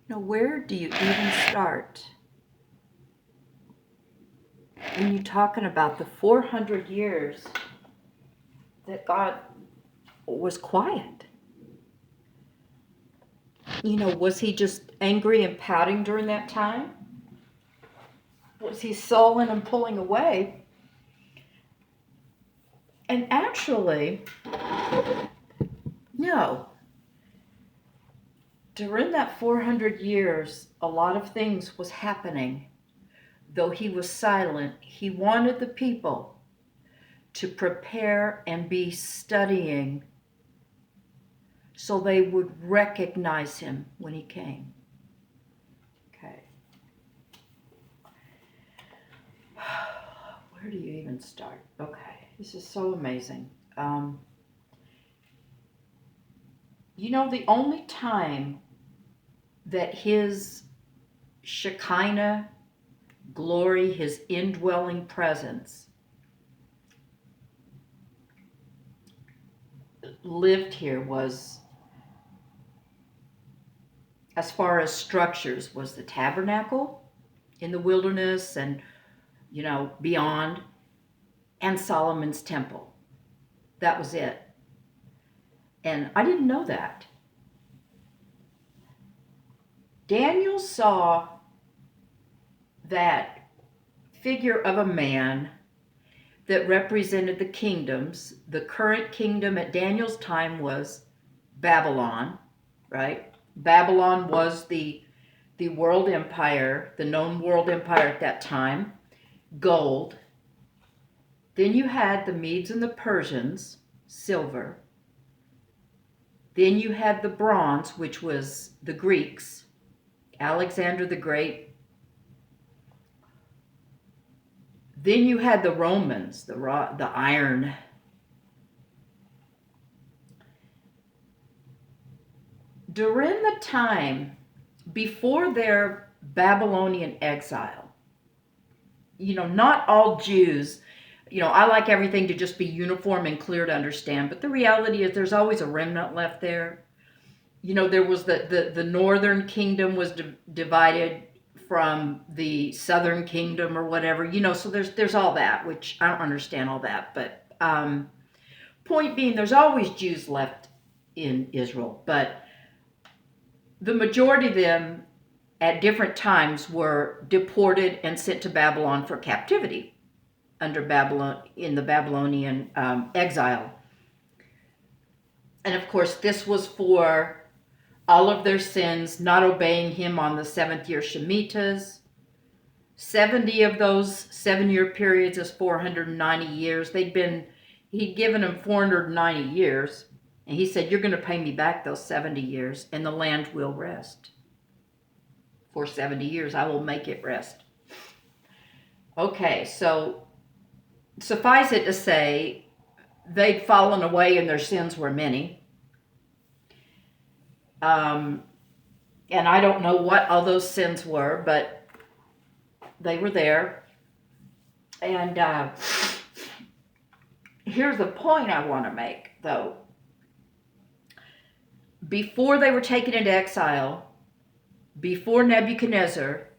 Now, where do you even start when you're talking about the 400 years that God was quiet? Was he just angry and pouting during that time? Was he sullen and pulling away? And actually, no. During that 400 years, a lot of things was happening. Though he was silent, he wanted the people to prepare and be studying so they would recognize him when he came. Okay. Where do you even start? Okay, this is so amazing. The only time that his Shekinah glory, his indwelling presence, lived here was, as far as structures, was the tabernacle in the wilderness and, beyond, and Solomon's temple. That was it. And I didn't know that. Daniel saw that figure of a man that represented the kingdoms. The current kingdom at Daniel's time was Babylon, right? Babylon was the world empire, the known world empire at that time, gold. Then you had the Medes and the Persians, silver. Then you had the bronze, which was the Greeks, Alexander the Great. Then you had the Romans, the iron. During the time before their Babylonian exile, not all Jews, I like everything to just be uniform and clear to understand, but the reality is there's always a remnant left there. There was the northern kingdom was divided from the southern kingdom or whatever, so there's all that, which I don't understand all that, but point being, there's always Jews left in Israel, but the majority of them at different times were deported and sent to Babylon for captivity under Babylon, in the Babylonian exile. And of course, this was for all of their sins, not obeying him on the 7th year Shemitahs. 70 of those 7-year periods is 490 years. He'd given them 490 years, and he said, you're going to pay me back those 70 years, and the land will rest. For 70 years, I will make it rest. Okay, so suffice it to say, they'd fallen away and their sins were many. And I don't know what all those sins were, but they were there. And here's the point I want to make, though. Before they were taken into exile, before Nebuchadnezzar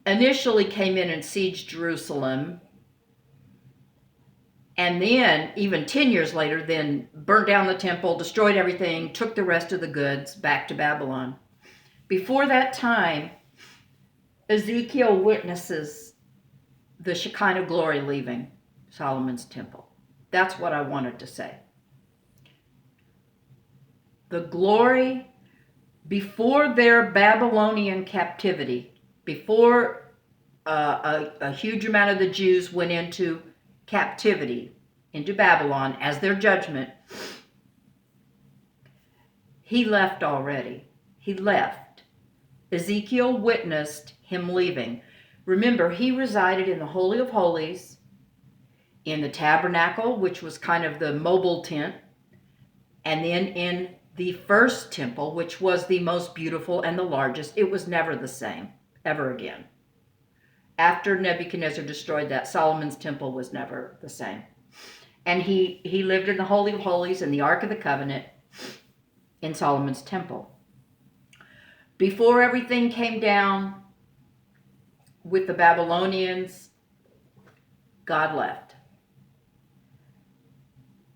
initially came in and sieged Jerusalem, and then, even 10 years later, then burnt down the temple, destroyed everything, took the rest of the goods back to Babylon. Before that time, Ezekiel witnesses the Shekinah glory leaving Solomon's temple. That's what I wanted to say. The glory before their Babylonian captivity, before a huge amount of the Jews went into captivity, into Babylon as their judgment, he left already. He left. Ezekiel witnessed him leaving. Remember, he resided in the Holy of Holies, in the tabernacle, which was kind of the mobile tent, and then in the first temple, which was the most beautiful and the largest. It was never the same, ever again. After Nebuchadnezzar destroyed that, Solomon's temple was never the same. And he lived in the Holy of Holies in the Ark of the Covenant in Solomon's temple. Before everything came down with the Babylonians, God left.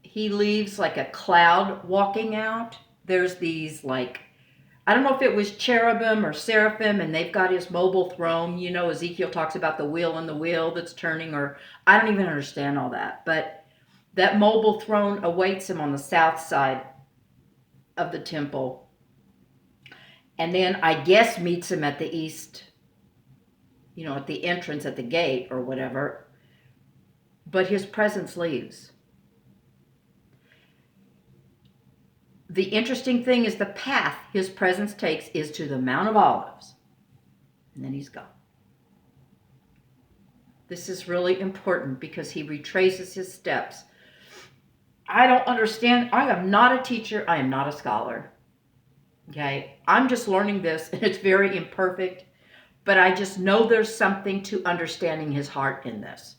He leaves like a cloud walking out. There's these I don't know if it was cherubim or seraphim, and they've got his mobile throne. You know, Ezekiel talks about the wheel and the wheel that's turning, or I don't even understand all that. But that mobile throne awaits him on the south side of the temple. And then I guess meets him at the east, at the entrance at the gate or whatever. But his presence leaves. The interesting thing is the path his presence takes is to the Mount of Olives. And then he's gone. This is really important because he retraces his steps. I don't understand. I am not a teacher. I am not a scholar. Okay? I'm just learning this, and it's very imperfect. But I just know there's something to understanding his heart in this.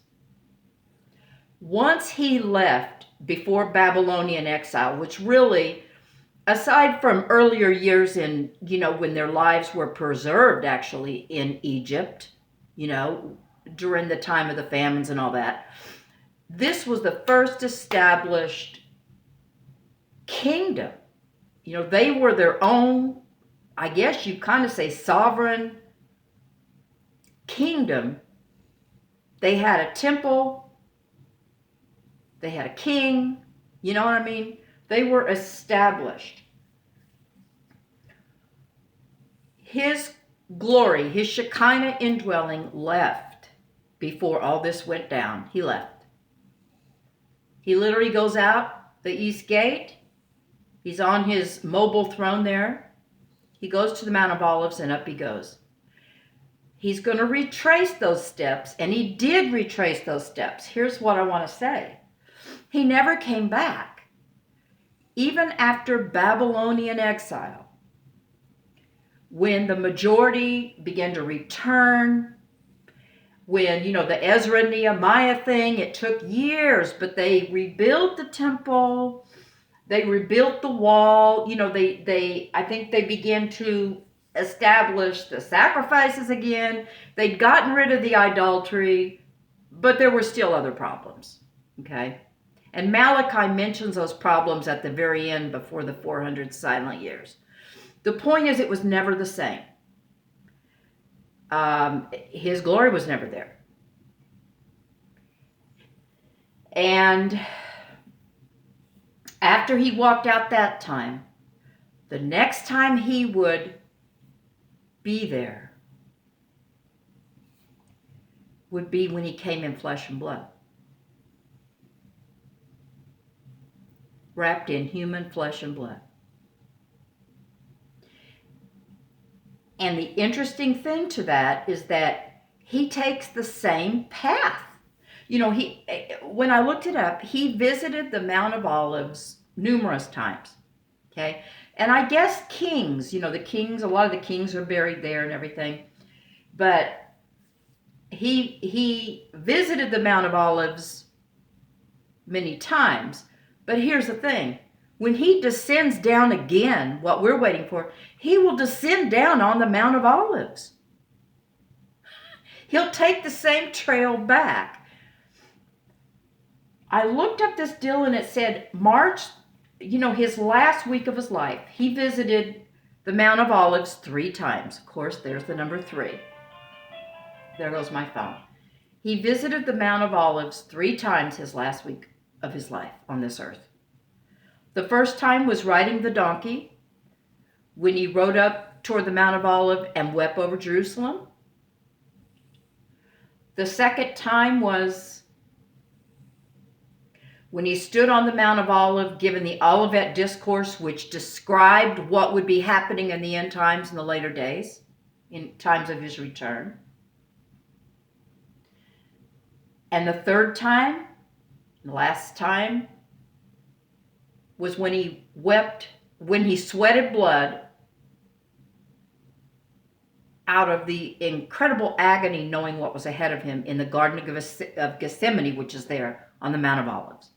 Once he left before Babylonian exile, which really, aside from earlier years in, when their lives were preserved actually in Egypt, during the time of the famines and all that, this was the first established kingdom. They were their own, I guess you kind of say, sovereign kingdom. They had a temple. They had a king. You know what I mean? They were established. His glory, his Shekinah indwelling left before all this went down. He left. He literally goes out the east gate. He's on his mobile throne there. He goes to the Mount of Olives and up he goes. He's going to retrace those steps, and he did retrace those steps. Here's what I want to say. He never came back. Even after Babylonian exile, when the majority began to return, when, the Ezra and Nehemiah thing, it took years, but they rebuilt the temple, they rebuilt the wall, I think they began to establish the sacrifices again. They'd gotten rid of the idolatry, but there were still other problems, okay? And Malachi mentions those problems at the very end before the 400 silent years. The point is, it was never the same. His glory was never there. And after he walked out that time, the next time he would be there would be when he came in flesh and blood. Wrapped in human flesh and blood. And the interesting thing to that is that he takes the same path. When I looked it up, he visited the Mount of Olives numerous times. Okay? And I guess kings, a lot of the kings are buried there and everything. But he visited the Mount of Olives many times. But here's the thing. When he descends down again, what we're waiting for, he will descend down on the Mount of Olives. He'll take the same trail back. I looked up this deal and it said March, his last week of his life, he visited the Mount of Olives 3 times. Of course, there's the number 3. There goes my phone. He visited the Mount of Olives 3 times his last week of his life on this earth. The first time was riding the donkey, when he rode up toward the Mount of Olives and wept over Jerusalem. The second time was when he stood on the Mount of Olives, giving the Olivet Discourse, which described what would be happening in the end times in the later days, in times of his return. And the third time, the last time, was when he wept, when he sweated blood out of the incredible agony knowing what was ahead of him in the Garden of Gethsemane, which is there on the Mount of Olives,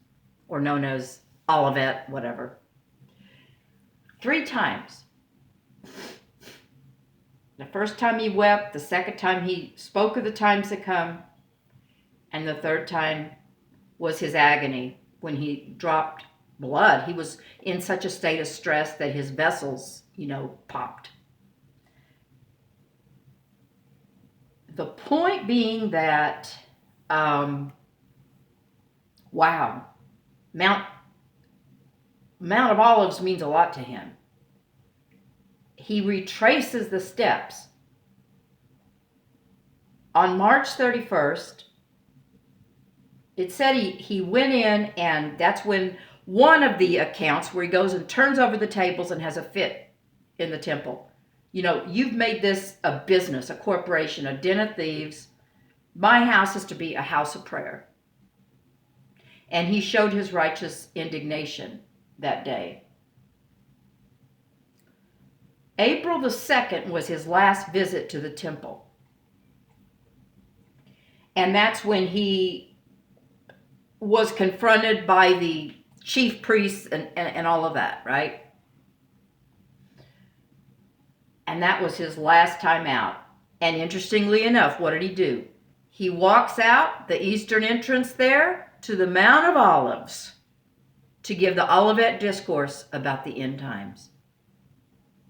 or known as Olivet, whatever. 3 times. The first time he wept, the second time he spoke of the times to come, and the third time was his agony when he dropped blood. He was in such a state of stress that his vessels, popped. The point being that, wow, Mount of Olives means a lot to him. He retraces the steps. On March 31st, it said he went in, and that's when one of the accounts where he goes and turns over the tables and has a fit in the temple. You've made this a business, a corporation, a den of thieves. My house is to be a house of prayer. And he showed his righteous indignation that day. April the 2nd was his last visit to the temple. And that's when he was confronted by the chief priests and all of that, right? And that was his last time out. And interestingly enough, what did he do? He walks out the eastern entrance there to the Mount of Olives to give the Olivet discourse about the end times.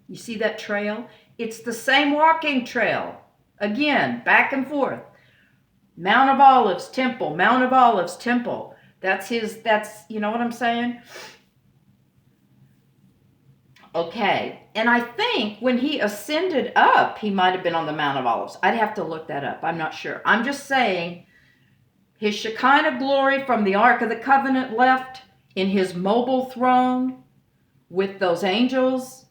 You see that trail? It's the same walking trail. Again, back and forth. Mount of Olives, temple, Mount of Olives, temple. That's you know what I'm saying? Okay, and I think when he ascended up, he might have been on the Mount of Olives. I'd have to look that up. I'm not sure. I'm just saying his Shekinah glory from the Ark of the Covenant left in his mobile throne with those angels,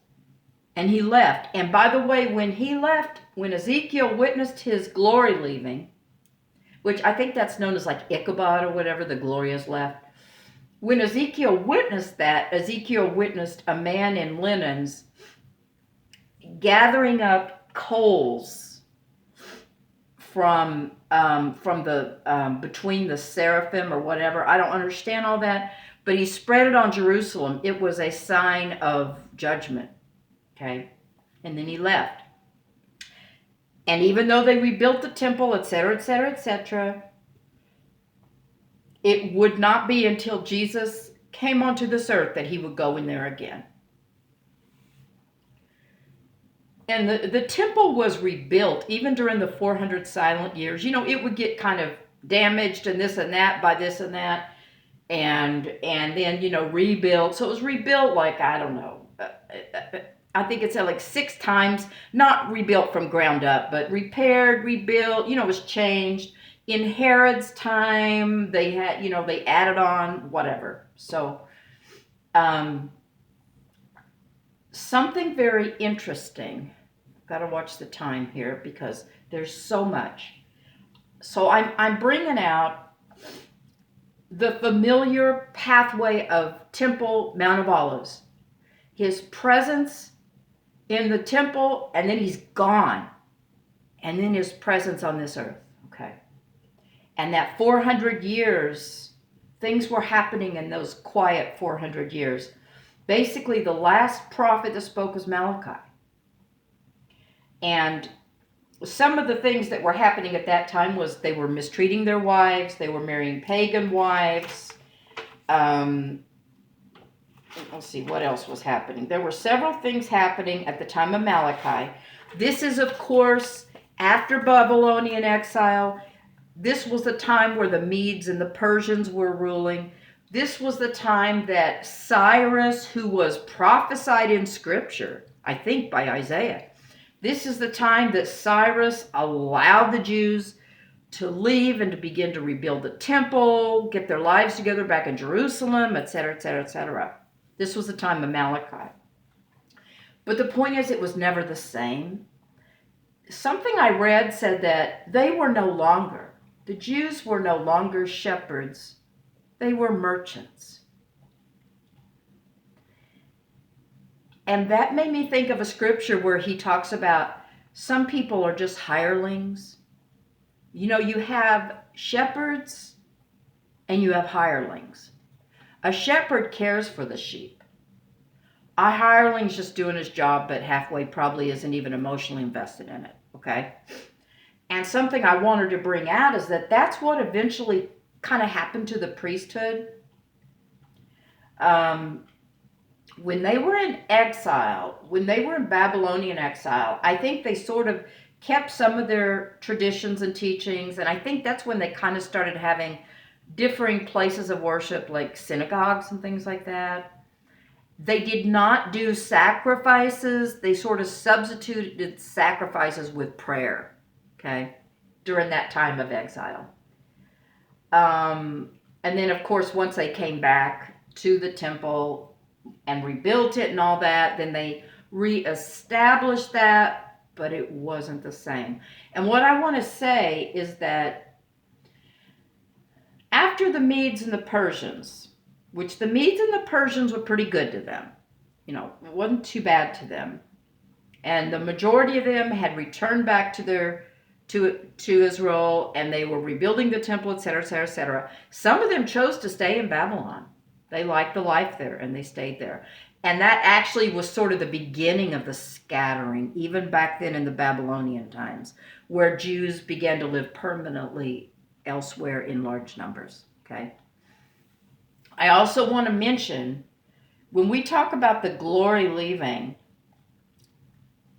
and he left. And by the way, when he left, when Ezekiel witnessed his glory leaving, which I think that's known as like Ichabod or whatever, the glory is left. When Ezekiel witnessed that, Ezekiel witnessed a man in linens gathering up coals from the between the seraphim or whatever. I don't understand all that, but he spread it on Jerusalem. It was a sign of judgment. Okay, and then he left. And even though they rebuilt the temple, etc., etc., etc., it would not be until Jesus came onto this earth that he would go in there again. And the temple was rebuilt even during the 400 silent years. It would get kind of damaged and this and that by this and that, and then rebuilt. So it was rebuilt like, I don't know, I think it's like 6 times, not rebuilt from ground up, but repaired, rebuilt, it was changed. In Herod's time, they had, they added on, whatever. So, something very interesting. Got to watch the time here because there's so much. So I'm bringing out the familiar pathway of Temple, Mount of Olives. His presence in the temple, and then he's gone. And then his presence on this earth. Okay. And that 400 years, things were happening in those quiet 400 years. Basically, the last prophet that spoke was Malachi. And some of the things that were happening at that time was they were mistreating their wives. They were marrying pagan wives. Let's see, what else was happening? There were several things happening at the time of Malachi. This is, of course, after Babylonian exile. This was the time where the Medes and the Persians were ruling. This was the time that Cyrus, who was prophesied in Scripture, I think by Isaiah, this is the time that Cyrus allowed the Jews to leave and to begin to rebuild the temple, get their lives together back in Jerusalem, etc., etc., etc. This was the time of Malachi. But the point is, it was never the same. Something I read said that the Jews were no longer shepherds, they were merchants. And that made me think of a scripture where he talks about some people are just hirelings. You have shepherds and you have hirelings. A shepherd cares for the sheep. A hireling's just doing his job, but halfway probably isn't even emotionally invested in it, okay? And something I wanted to bring out is that that's what eventually kind of happened to the priesthood. When they were in exile, when they were in Babylonian exile, I think they sort of kept some of their traditions and teachings, and I think that's when they kind of started having differing places of worship, like synagogues and things like that. They did not do sacrifices. They sort of substituted sacrifices with prayer, okay, during that time of exile. And then, of course, once they came back to the temple and rebuilt it and all that, then they reestablished that, but it wasn't the same. And what I want to say is that after the Medes and the Persians, which the Medes and the Persians were pretty good to them, it wasn't too bad to them, and the majority of them had returned back to Israel, and they were rebuilding the temple, etc., etc., etc. Some of them chose to stay in Babylon. They liked the life there, and they stayed there. And that actually was sort of the beginning of the scattering, even back then in the Babylonian times, where Jews began to live permanently elsewhere in large numbers, okay? I also want to mention, when we talk about the glory leaving,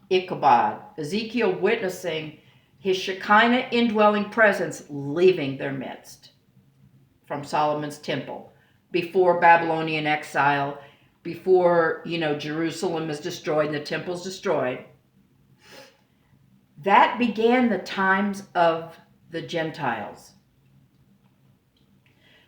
Ichabod, Ezekiel witnessing his Shekinah indwelling presence leaving their midst from Solomon's temple before Babylonian exile, before, Jerusalem is destroyed and the temple's destroyed. That began the times of the Gentiles.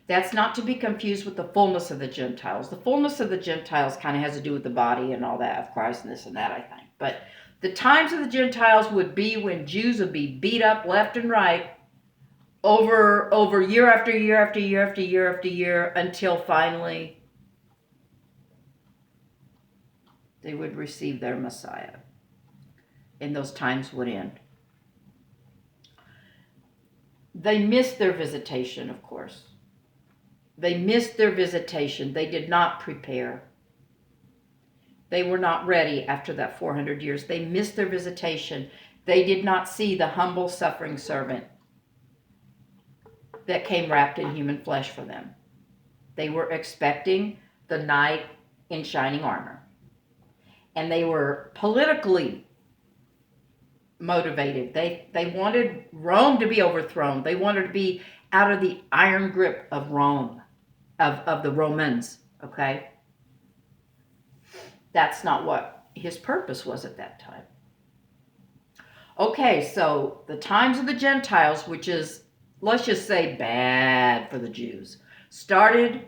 That's not to be confused with the fullness of the Gentiles. The fullness of the Gentiles kind of has to do with the body and all that of Christ and this and that, I think. But the times of the Gentiles would be when Jews would be beat up left and right over year after year after year after year after year until finally they would receive their Messiah. And those times would end. They missed their visitation, of course. They missed their visitation. They did not prepare. They were not ready after that 400 years. They missed their visitation. They did not see the humble, suffering servant that came wrapped in human flesh for them. They were expecting the knight in shining armor. And they were politically motivated. They wanted Rome to be overthrown. They wanted to be out of the iron grip of Rome, of the Romans, okay? That's not what his purpose was at that time. Okay, so the times of the Gentiles, which is, let's just say, bad for the Jews, started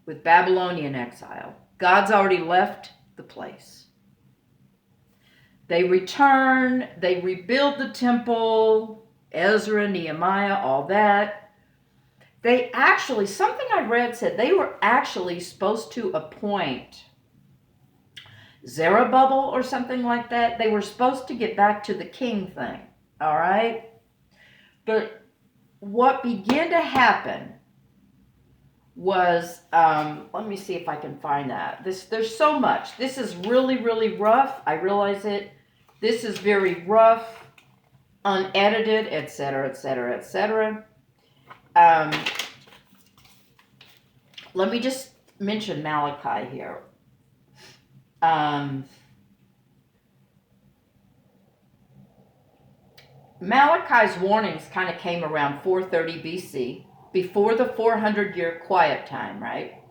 with Babylonian exile. God's already left the place. They return, they rebuild the temple, Ezra, Nehemiah, all that. They actually, something I read said they were actually supposed to appoint Zerubbabel or something like that. They were supposed to get back to the king thing, all right? But what began to happen was, let me see if I can find that. There's so much. This is really, really rough. I realize it. This is very rough, unedited, etc., etc., etc. Let me just mention Malachi here. Malachi's warnings kind of came around 430 BC, before the 400-year quiet time, right?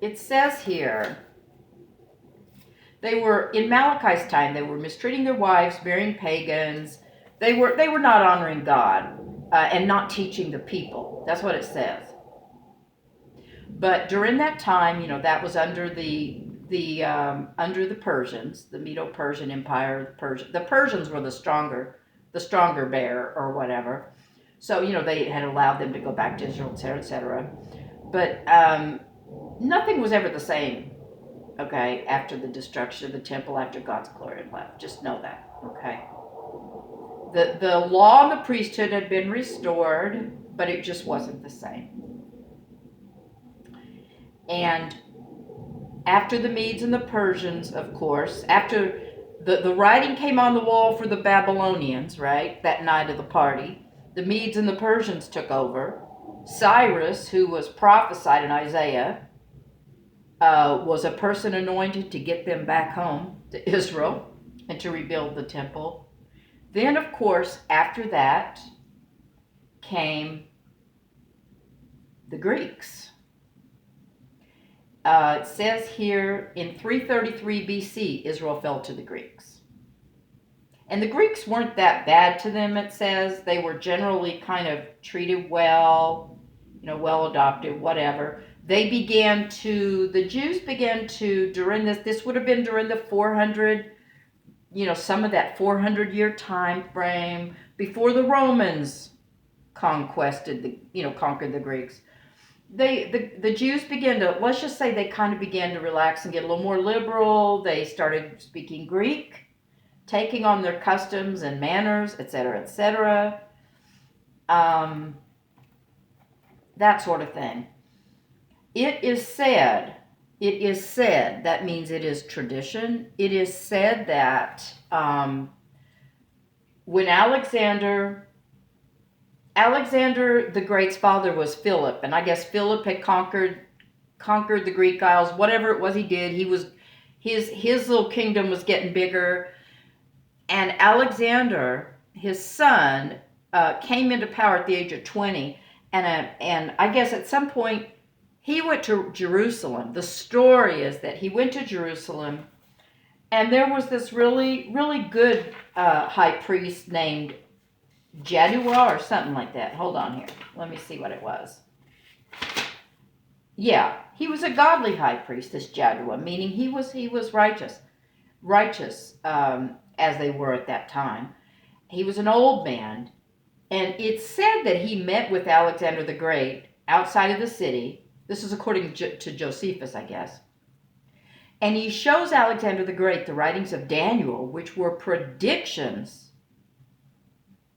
It says here, they were, in Malachi's time, they were mistreating their wives, marrying pagans. They were not honoring God and not teaching the people. That's what it says. But during that time, that was under the Persians, the Medo-Persian Empire. The Persians were the stronger bear or whatever. So they had allowed them to go back to Israel, etc., etc. But nothing was ever the same. Okay, after the destruction of the temple, after God's glory had left, just know that. Okay. The law and the priesthood had been restored, but it just wasn't the same. And after the Medes and the Persians, of course, after the writing came on the wall for the Babylonians, right, that night of the party, the Medes and the Persians took over. Cyrus, who was prophesied in Isaiah, was a person anointed to get them back home to Israel and to rebuild the temple. Then, of course, after that came the Greeks. It says here in 333 BC, Israel fell to the Greeks. And the Greeks weren't that bad to them, it says. They were generally kind of treated well, well adopted, whatever. The Jews began to, during this would have been during the 400, some of that 400-year time frame before the Romans conquered the Greeks. The Jews began to, let's just say they kind of began to relax and get a little more liberal. They started speaking Greek, taking on their customs and manners, etc., etc. That sort of thing. It is said, that means it is tradition. It is said that when Alexander the Great's father was Philip, and I guess Philip had conquered the Greek Isles, whatever it was he did. His little kingdom was getting bigger, and Alexander, his son, came into power at the age of 20, and I guess at some point he went to Jerusalem. The story is that he went to Jerusalem, and there was this really, really good high priest named Jaddua or something like that. Hold on here. Let me see what it was. Yeah, he was a godly high priest, this Jaddua, meaning he was righteous, as they were at that time. He was an old man, and it's said that he met with Alexander the Great outside of the city. This is according to Josephus, I guess. And he shows Alexander the Great the writings of Daniel, which were predictions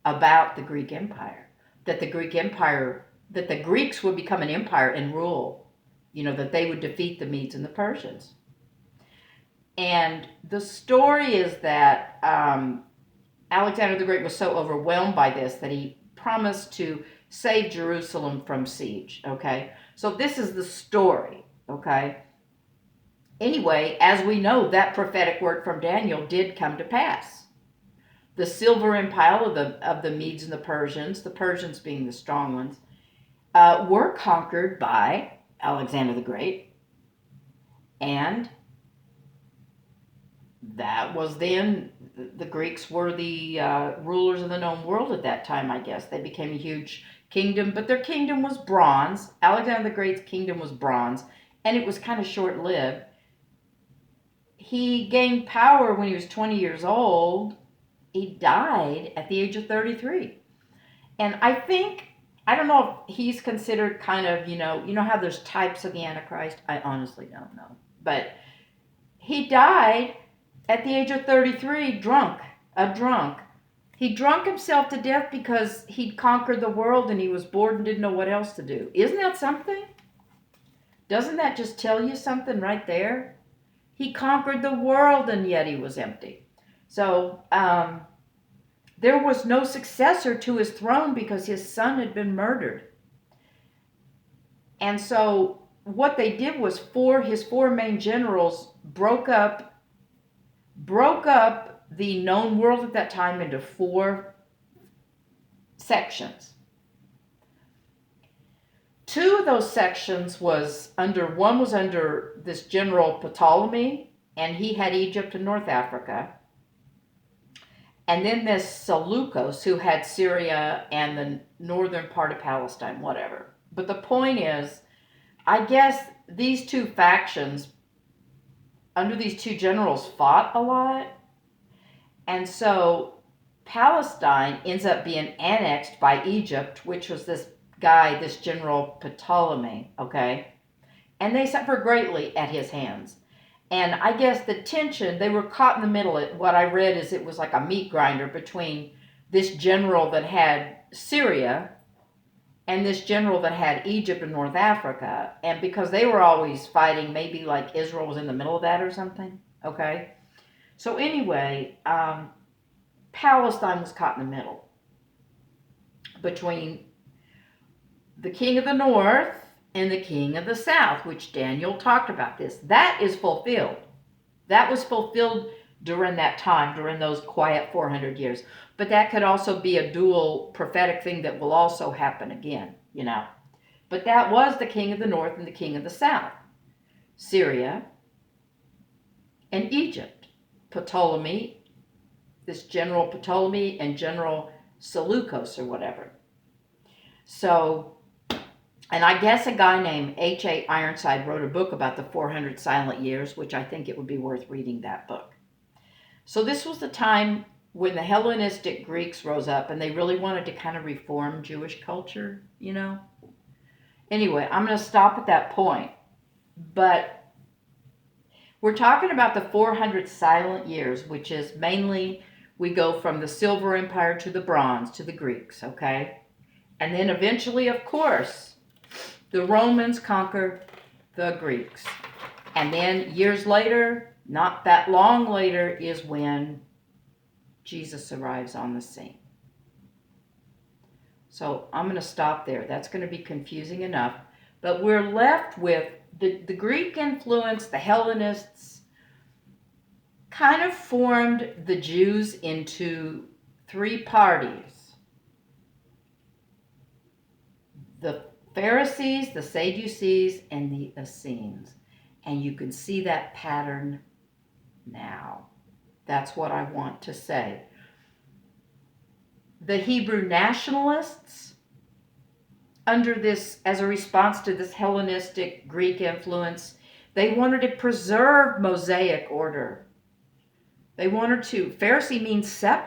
about the Greek Empire, that the Greeks would become an empire and rule, that they would defeat the Medes and the Persians. And the story is that Alexander the Great was so overwhelmed by this that he promised to save Jerusalem from siege, okay? So this is the story, okay? Anyway, as we know, that prophetic word from Daniel did come to pass. The silver empire of the Medes and the Persians being the strong ones, were conquered by Alexander the Great. And that was then, the Greeks were the rulers of the known world at that time, I guess. They became a huge kingdom, but their kingdom was bronze. Alexander the Great's kingdom was bronze, and it was kind of short-lived. He gained power when he was 20 years old. He died at the age of 33. And I don't know if he's considered kind of, you know how there's types of the Antichrist? I honestly don't know. But he died at the age of 33, drunk. He drunk himself to death because he'd conquered the world and he was bored and didn't know what else to do. Isn't that something? Doesn't that just tell you something right there? He conquered the world and yet he was empty. So there was no successor to his throne because his son had been murdered. And so what they did was his four main generals broke up the known world at that time into 4 sections. 2 of those sections one was under this general Ptolemy, and he had Egypt and North Africa. And then this Seleucus, who had Syria and the northern part of Palestine, whatever. But the point is, I guess these 2 factions, under these 2 generals, fought a lot. And so Palestine ends up being annexed by Egypt, which was this general Ptolemy, okay? And they suffered greatly at his hands. And I guess the tension, they were caught in the middle. What I read is it was like a meat grinder between this general that had Syria and this general that had Egypt and North Africa. And because they were always fighting, maybe like Israel was in the middle of that or something. Okay. So anyway, Palestine was caught in the middle between the king of the north and the king of the south, which Daniel talked about this. That is fulfilled. That was fulfilled during that time, during those quiet 400 years. But that could also be a dual prophetic thing that will also happen again, But that was the king of the north and the king of the south. Syria and Egypt. Ptolemy, this General Ptolemy and General Seleucus or whatever. So, and I guess a guy named H.A. Ironside wrote a book about the 400 silent years, which I think it would be worth reading that book. So this was the time when the Hellenistic Greeks rose up and they really wanted to kind of reform Jewish culture, Anyway, I'm going to stop at that point. But we're talking about the 400 silent years, which is mainly we go from the Silver Empire to the Bronze to the Greeks, okay? And then eventually, of course, the Romans conquer the Greeks. And then years later, not that long later, is when Jesus arrives on the scene. So I'm going to stop there. That's going to be confusing enough. But we're left with the Greek influence, the Hellenists kind of formed the Jews into three parties. The Pharisees, the Sadducees, and the Essenes. And you can see that pattern now. That's what I want to say. The Hebrew nationalists, under this, as a response to this Hellenistic Greek influence, they wanted to preserve Mosaic order. They wanted to. Pharisee means separate.